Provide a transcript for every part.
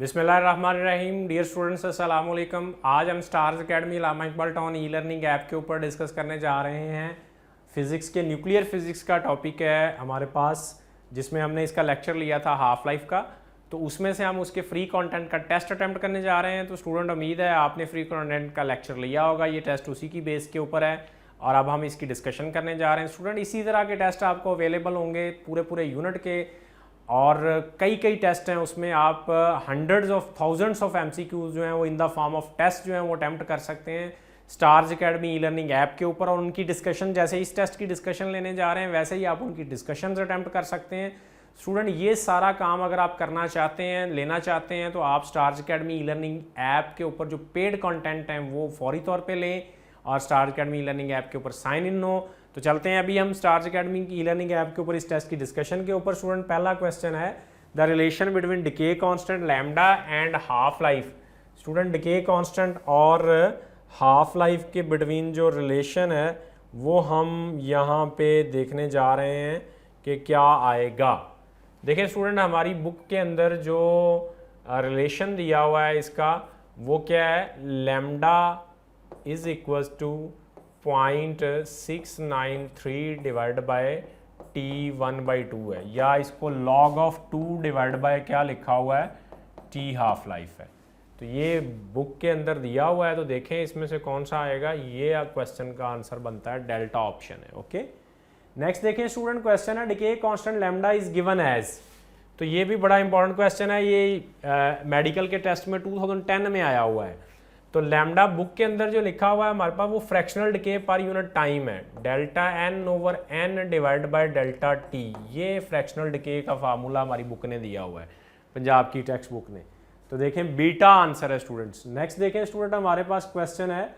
बिस्मिल्लाहिर्रहमानिर्रहीम। Dear students, अस्सलाम वालेकुम। आज हम Stars Academy Allama Iqbal town e learning app के ऊपर डिस्कस करने जा रहे हैं। फ़िज़िक्स के न्यूक्लियर फ़िज़िक्स का टॉपिक है हमारे पास, जिसमें हमने इसका लेक्चर लिया था हाफ लाइफ का। तो उसमें से हम उसके फ्री कंटेंट का टेस्ट अटैम्प्ट करने जा रहे हैं। तो स्टूडेंट, उम्मीद है आपने फ्री कंटेंट का लेक्चर लिया होगा। ये टेस्ट उसी की बेस के ऊपर है और अब हम इसकी डिस्कशन करने जा रहे हैं। स्टूडेंट, इसी तरह के टेस्ट आपको अवेलेबल होंगे पूरे यूनिट के, और कई टेस्ट हैं उसमें। आप hundreds of thousands of MCQs जो हैं वो in the form of test जो हैं वो अटैम्प्ट कर सकते हैं stars academy e learning app के ऊपर। और उनकी डिस्कशन, जैसे इस टेस्ट की डिस्कशन लेने जा रहे हैं वैसे ही आप उनकी डिस्कशंस अटैम्प्ट कर सकते हैं। स्टूडेंट, ये सारा काम अगर आप करना चाहते हैं, लेना चाहते हैं, तो आप stars academy e learning app के ऊपर जो पेड कंटेंट हैं वो फौरी तौर पे लें और Stars academy e learning app के ऊपर साइन इन हो। तो चलते हैं अभी हम Stars academy e learning app के ऊपर इस टेस्ट की डिस्कशन के ऊपर। स्टूडेंट, पहला क्वेश्चन है the relation between decay constant lambda and half life. Student, decay constant और हाफ लाइफ के बिटवीन जो रिलेशन है वो हम यहाँ पे देखने जा रहे हैं कि क्या आएगा। देखिए स्टूडेंट, हमारी बुक के अंदर जो रिलेशन दिया हुआ है इसका वो क्या है, lambda is equals to 0.693 divide by T1/2 है, या इसको log ऑफ 2 डिवाइड बाय क्या लिखा हुआ है, T हाफ लाइफ है। तो ये बुक के अंदर दिया हुआ है, तो देखें इसमें से कौन सा आएगा। ये क्वेश्चन का आंसर बनता है डेल्टा ऑप्शन है। ओके, नेक्स्ट देखें स्टूडेंट, क्वेश्चन है decay constant lambda is given as. तो ये भी बड़ा इंपॉर्टेंट क्वेश्चन है, ये मेडिकल के टेस्ट में 2010 में आया हुआ है। तो लैम्डा बुक के अंदर जो लिखा हुआ है हमारे पास वो fractional decay per unit time है, delta N over N divide by delta T. ये फ्रैक्शनल डिके का फार्मूला हमारी बुक ने दिया हुआ है, पंजाब की टेक्स्ट बुक ने। तो देखें बीटा आंसर है स्टूडेंट्स। नेक्स्ट देखें स्टूडेंट, हमारे पास क्वेश्चन है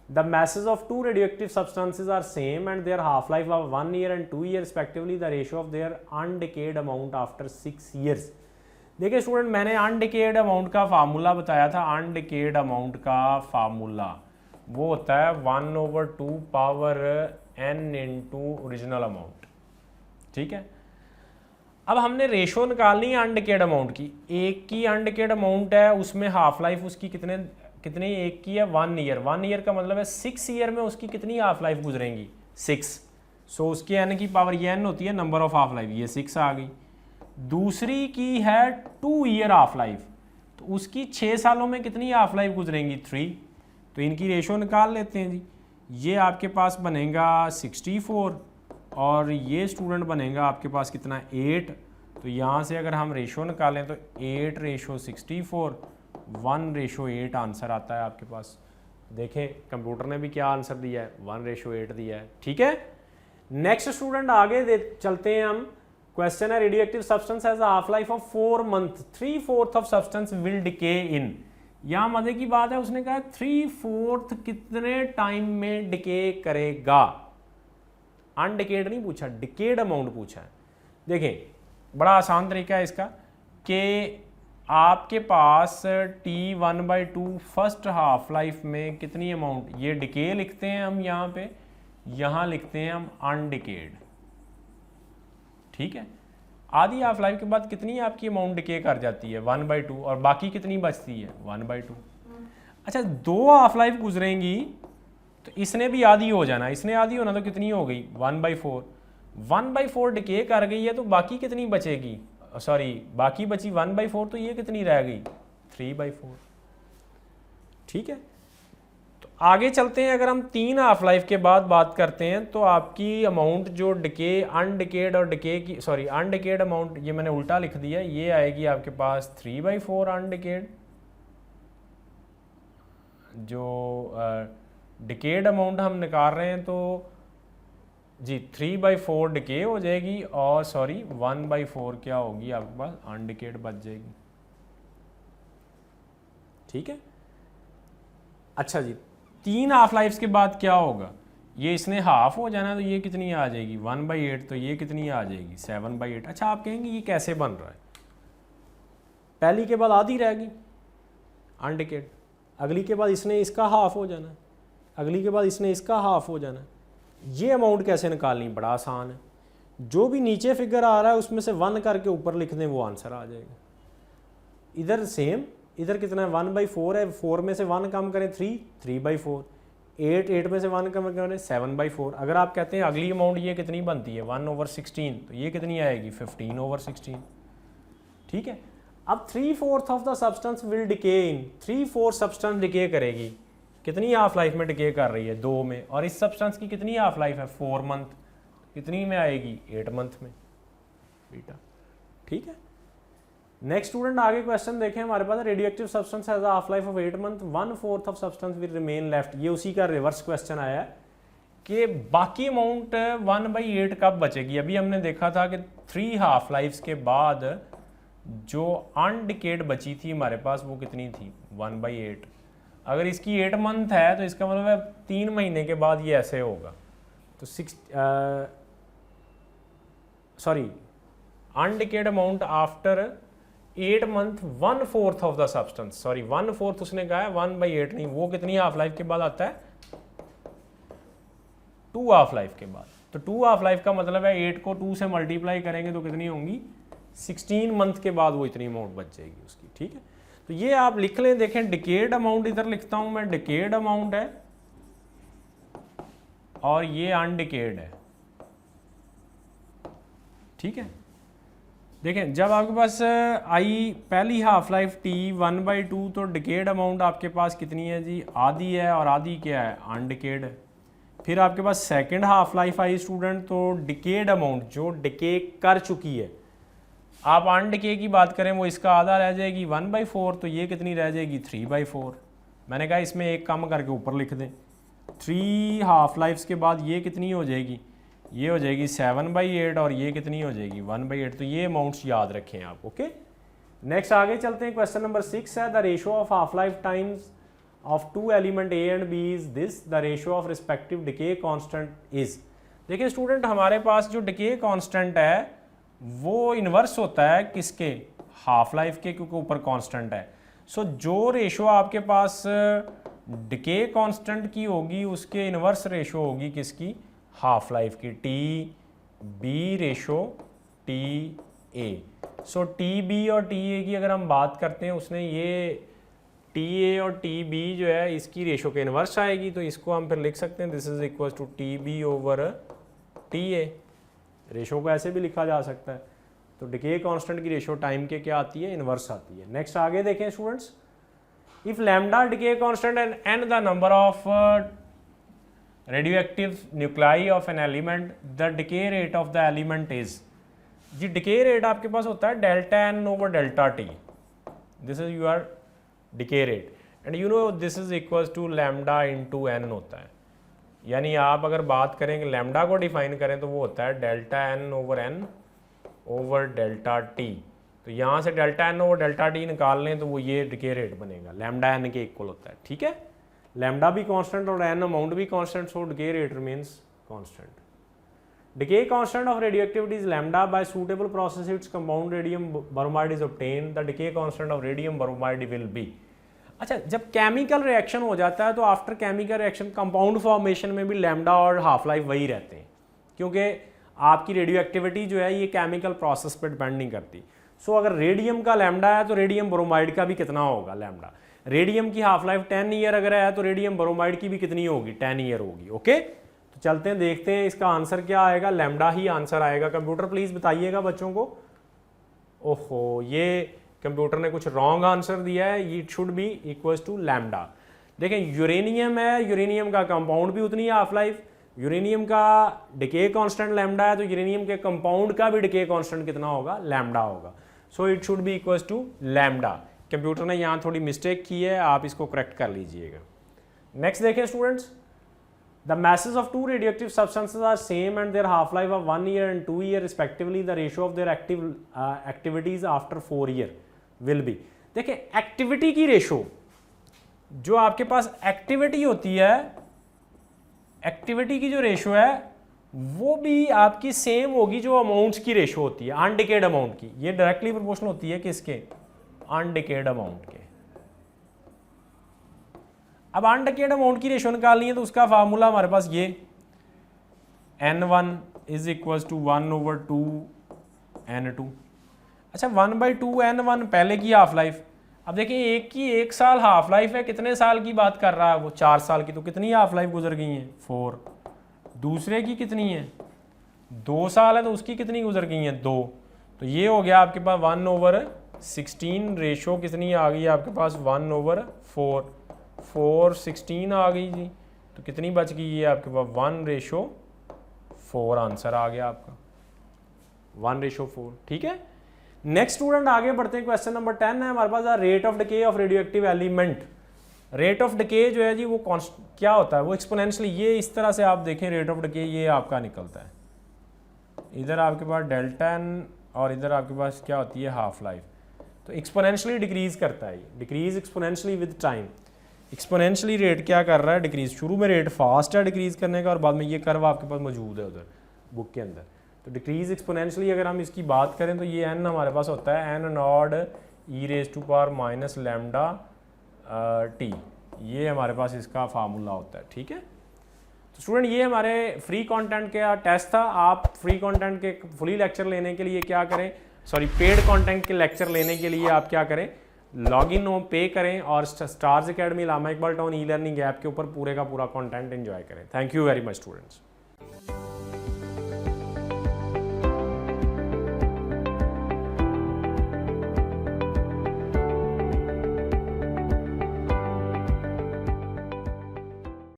the masses of two radioactive substances are same and their half life of 1 year and 2 years respectively, the ratio of their undecayed amount after 6 years। देखिए student, मैंने अनडिकेड amount का formula बताया था। अनडिकेड amount का formula वो होता है 1/2 power n into original amount. ठीक है, अब हमने रेशो निकालनी है अनडिकेड अमाउंट की। एक की अनडिकेड अमाउंट है, उसमें हाफ लाइफ उसकी कितने एक की है, 1 ईयर। 1 ईयर का मतलब है 6 ईयर में उसकी कितनी हाफ लाइफ गुजरेंगी, 6। सो उसकी n की पावर ये n होती है, नंबर ऑफ हाफ लाइफ, ये 6 आ गई। दूसरी की है 2 ईयर हाफ लाइफ, तो उसकी 6 सालों में कितनी हाफ लाइफ गुजरेंगी, 3। तो इनकी रेशो निकाल लेते हैं जी। ये आपके पास बनेगा 64 और ये स्टूडेंट बनेगा आपके पास कितना, 8। तो यहाँ से अगर हम रेशो निकालें तो 8/64 1/8 आंसर आता है आपके पास। देखें कंप्यूटर ने भी क्या आंसर दिया है, 1/8 दिया है। ठीक है, नेक्स्ट स्टूडेंट आगे चलते हैं हम। क्वेश्चन है radioactive substance has half life of 4 month, 3/4 of substance will decay in. यहाँ मजे की बात है, उसने कहा 3/4 कितने टाइम में डिके करेगा। अनडिकेड नहीं पूछा, डिकेड अमाउंट पूछा है। देखें बड़ा आसान तरीका है इसका कि आपके पास T1/2 फर्स्ट हाफ लाइफ में कितनी अमाउंट, ये डिके लिखते हैं हम यहाँ पे, यहाँ लिखते हैं हम अनडिकेड। ठीक है, आधी हाफ लाइफ के बाद कितनी आपकी अमाउंट डिके कर जाती है, 1/2, और बाकी कितनी बचती है, 1/2। अच्छा, 2 हाफ लाइफ गुजरेंगी तो इसने भी आधी हो जाना, इसने आधी होना, तो कितनी हो गई, 1/4। 1/4 डिके कर गई है तो बाकी कितनी बचेगी, सॉरी बाकी बची 1/4, तो ये कितनी रह गई, 3/4। ठीक है, तो आगे चलते हैं। अगर हम 3 हाफ लाइफ के बाद बात करते हैं तो आपकी अमाउंट जो डिके, अनडिकेड और डिके की, सॉरी अनडिकेड अमाउंट, ये मैंने उल्टा लिख दिया, ये आएगी आपके पास 3/4 अनडिकेड। जो डिकेड अमाउंट हम निकाल रहे हैं तो जी 3/4 डिके हो जाएगी, और सॉरी 1/4 क्या होगी आपके पास, अनडिकेड बच जाएगी। ठीक है, अच्छा जी, 3 हाफ लाइफ्स के बाद क्या होगा, ये इसने हाफ हो जाना, तो ये कितनी आ जाएगी, 1/8, तो ये कितनी आ जाएगी, 7/8। अच्छा, आप कहेंगे ये कैसे बन रहा है, पहली के बाद आधी रहेगी अनडिकेड, अगली के बाद इसने इसका हाफ हो जाना, अगली के बाद इसने इसका हाफ हो जाना। ये अमाउंट कैसे निकालनी, बड़ा आसान है। जो भी नीचे फिगर आ रहा है उसमें से 1 करके ऊपर लिख दें, वो आंसर आ जाएगा। इधर सेम, इधर कितना है 1/4 है, 4 में से 1 कम करें 3, 3/4, 8 में से 1 कम करें 7/4। अगर आप कहते हैं अगली अमाउंट ये कितनी बनती है 1/16, तो ये कितनी आएगी 15/16। ठीक है, अब 3/4 of the substance will decay in, 3/4 substance decay करेगी, कितनी हाफ लाइफ में डिके कर रही है 2 में, और इस सब्सटेंस की कितनी हाफ लाइफ है 4 मंथ, कितनी में आएगी 8 मंथ में बेटा। ठीक है, नेक्स्ट स्टूडेंट आगे क्वेश्चन देखें हमारे पास, radioactive substance has half life of 8 month, 1/4 of substance will remain left. ये उसी का रिवर्स क्वेश्चन आया है कि बाकी अमाउंट 1/8 कब बचेगी। अभी हमने देखा था कि 3 हाफ लाइफ्स के बाद जो अनडिकेड बची थी हमारे पास वो कितनी थी 1/8। अगर इसकी 8 मंथ है तो इसका मतलब है 3 महीने के बाद ये ऐसे होगा, तो undecayed amount after 8 month 1/4 of the substance, sorry 1/4 उसने कहा है 1/8 नहीं, वो कितनी हाफ लाइफ के बाद आता है 2 हाफ लाइफ के बाद। तो 2 हाफ लाइफ का मतलब है 8 को 2 से मल्टीप्लाई करेंगे तो कितनी होंगी 16 मंथ के बाद वो इतनी अमाउंट बच जाएगी उसकी। ठीक है, तो ये आप लिख लें, देखें डिकेड अमाउंट इधर लिखता हूं मैं, डिकेड अमाउंट है और ये अनडिकेड है। ठीक है, देखें जब आपके पास आई पहली हाफ लाइफ टी 1/2, तो डिकेड अमाउंट आपके पास कितनी है जी, आधी है, और आधी क्या है अनडिकेड है। फिर आपके पास सेकंड हाफ लाइफ आई स्टूडेंट, तो डिकेड अमाउंट जो डिके कर चुकी है, आप अनडिके की बात करें वो इसका आधा रह जाएगी 1/4, तो ये कितनी रह जाएगी 3/4। मैंने कहा इसमें एक कम करके ऊपर लिख दें, 3 हाफ लाइफ्स के बाद ये कितनी हो जाएगी, ये हो जाएगी 7/8, और ये कितनी हो जाएगी 1/8। तो ये अमाउंट्स याद रखें आप। ओके, नेक्स्ट आगे चलते हैं, क्वेश्चन नंबर 6 है, the ratio of half life times of 2 element A and B is this, the ratio of respective decay constant is. देखिए स्टूडेंट, हमारे पास जो डिके कांस्टेंट है वो इन्वर्स होता है किसके, हाफ लाइफ के, क्योंकि ऊपर कांस्टेंट है। सो जो रेशियो आपके पास डिके कांस्टेंट की होगी उसके इन्वर्स रेशियो होगी किसकी, हाफ लाइफ की, T B ratio T A. So T B और टी ए की अगर हम बात करते हैं, उसने ये टी ए और टी बी जो है इसकी रेशो के इन्वर्स आएगी, तो इसको हम फिर लिख सकते हैं this is equal to T B over T A. Ratio को ऐसे भी लिखा जा सकता है। तो डिके कांस्टेंट की रेशो टाइम के क्या आती है, इन्वर्स आती है। नेक्स्ट आगे देखें students, if lambda decay constant and the number of radioactive nuclei of an element, the decay rate of the element is, जी डिके रेट आपके पास होता है delta N over delta T, this is your decay rate, and you know this is equal to lambda into N होता है। यानी आप अगर बात करें कि लैम्डा को डिफाइन करें तो वो होता है delta N over delta T. तो यहाँ से delta N over delta T निकाल लें तो वो ये डिके रेट बनेगा, लैम्डा एन के इक्वल होता है। ठीक है, लैम्डा भी कांस्टेंट और एन अमाउंट भी constant, so decay rate remains constant. Decay constant of radioactivity is lambda, by suitable process its compound radium bromide is obtained, the decay constant of radium bromide will be. अच्छा, जब chemical reaction हो जाता है तो after chemical reaction compound formation में भी lambda और half life वही रहते हैं, क्योंकि आपकी रेडियो एक्टिविटी जो है ये केमिकल प्रोसेस पर डिपेंड नहीं करती। सो अगर रेडियम का लैम्डा है तो रेडियम ब्रोमाइड का भी कितना होगा लैम्डा। रेडियम की हाफ लाइफ 10 ईयर अगर है तो रेडियम ब्रोमाइड की भी कितनी होगी 10 ईयर होगी। ओके, तो चलते हैं देखते हैं इसका आंसर क्या आएगा, लैम्डा ही आंसर आएगा। कंप्यूटर प्लीज बताइएगा बच्चों को। ओहो, ये कंप्यूटर ने कुछ रॉन्ग आंसर दिया है, it should be equals to lambda. देखें यूरेनियम है, यूरेनियम का कंपाउंड भी उतनी हाफ लाइफ, यूरेनियम का डिके कांस्टेंट लैम्डा है, तो यूरेनियम के कंपाउंड का भी डिके कांस्टेंट कितना होगा, लैम्डा होगा। So it should be equals to lambda. Computer ने यहाँ थोड़ी मिस्टेक की है, आप इसको करेक्ट कर लीजिएगा। नेक्स्ट देखें students, the masses of two radioactive substances are same and their half life of 1 year and 2 year respectively, the ratio of their activities after 4 year will be। देखिए एक्टिविटी की ratio, जो आपके पास activity होती है, activity की जो ratio है वो भी आपकी सेम होगी जो अमाउंट्स की रेशो होती है, अनडिकेड अमाउंट की। ये डायरेक्टली प्रोपोर्शनल होती है किसके, अनडिकेड अमाउंट के। अब अनडिकेड अमाउंट की रेशो निकालनी है तो उसका फार्मूला हमारे पास ये N1 is equal to 1/2 N2। अच्छा 1/2n1 पहले की हाफ लाइफ, अब देखिए एक की 1 साल हाफ लाइफ है, कितने साल की बात कर रहा है वो, 4 साल की, तो कितनी हाफ लाइफ गुजर गई है 4। दूसरे की कितनी है 2 साल है, तो उसकी कितनी गुजर गई है 2। तो ये हो गया आपके पास 1/16 रेशो कितनी आ गई आपके पास 1/4, 4/16 आ गई जी। तो कितनी बच गई है आपके पास 1/4 आंसर आ गया आपका 1/4। ठीक है, नेक्स्ट स्टूडेंट आगे बढ़ते हैं। क्वेश्चन नंबर 10 है हमारे पास, rate of decay of radioactive element. Rate of decay जो है जी वो क्या होता है, वो एक्सपोनेंशियली, ये इस तरह से आप देखें रेट ऑफ डिके ये आपका निकलता है, इधर आपके पास डेल्टा एन और इधर आपके पास क्या होती है हाफ लाइफ। तो एक्सपोनेंशियली डिक्रीज करता है, decrease exponentially with time. Exponentially rate क्या कर रहा है, डिक्रीज। शुरू में रेट फास्ट है डिक्रीज करने का और बाद में ये कर्व आपके पास मौजूद है उधर बुक के अंदर। तो डिक्रीज एक्सपोनेंशियली अगर हम इसकी बात करें तो ये n हमारे पास होता है n naught e⁻⁻ lambda t, ये हमारे पास इसका फार्मूला होता है। ठीक है, तो स्टूडेंट ये हमारे फ्री कंटेंट का टेस्ट था। आप फ्री कंटेंट के फुली लेक्चर लेने के लिए क्या करें, सॉरी पेड कंटेंट के लेक्चर लेने के लिए आप क्या करें, लॉग इन पे करें और Stars Academy Allama Iqbal town e learning app के ऊपर पूरे का पूरा कंटेंट एंजॉय करें। Thank you very much students.